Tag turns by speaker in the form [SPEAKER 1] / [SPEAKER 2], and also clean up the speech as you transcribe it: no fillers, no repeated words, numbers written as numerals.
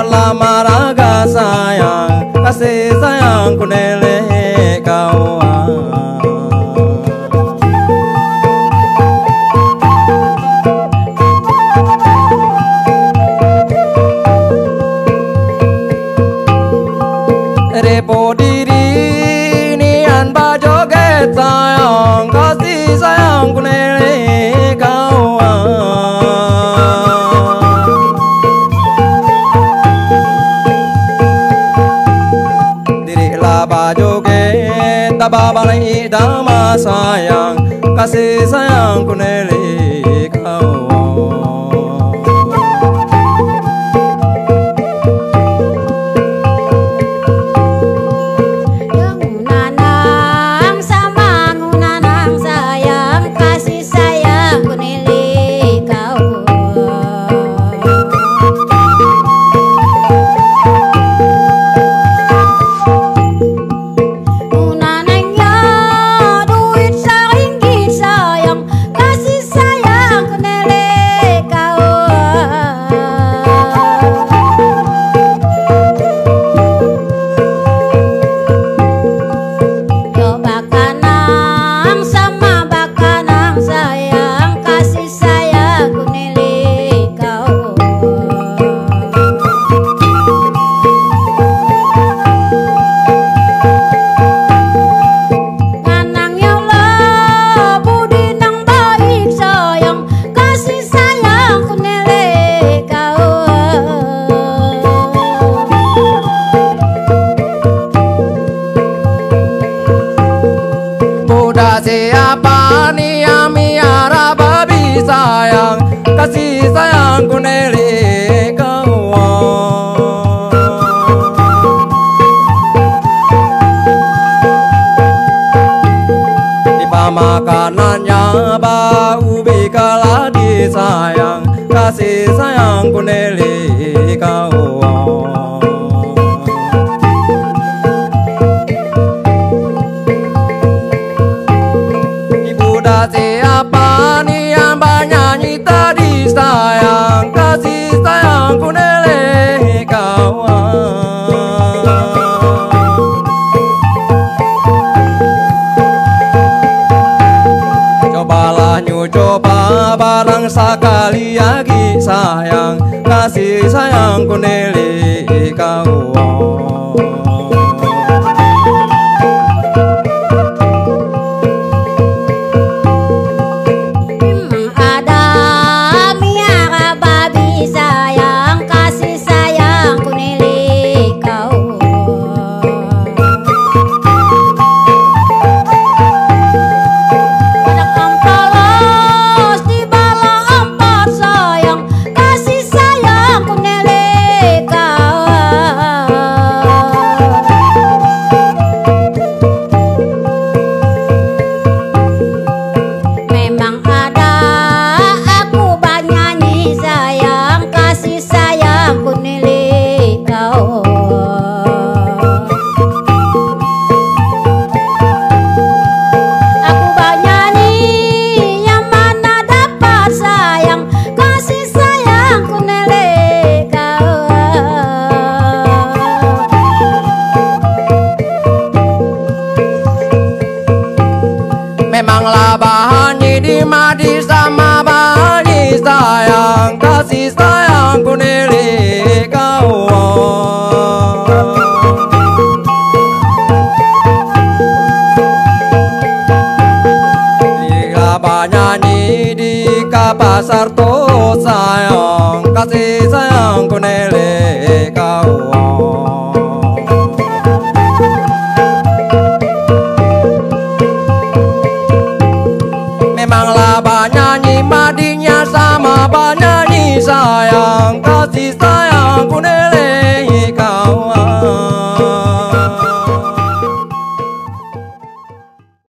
[SPEAKER 1] lama raga sayang, kasih sayangku nelek kau. Repo diri nian bajoget sayang, kasih sayangku nelek kau. Dirilah bajoget tababalai dama sayang, kasih sayangku nelek kau. Siapa nih yang miara babi sayang, kasih sayangku nelek kau. Di pamakanannya bau bikaladi sayang, kasih sayangku nelek kau. Siapa nih yang bernyanyi tadi sayang, kasih sayangku nelek kau. Cobalah coba barang sekali lagi sayang, kasih sayangku nelek kau. Memanglah bahannya di madi sama bani sayang, kasih sayangku nelek kau. Jika bernyanyi di kapasar to sayang, kasih sayangku nelek kau. Memanglah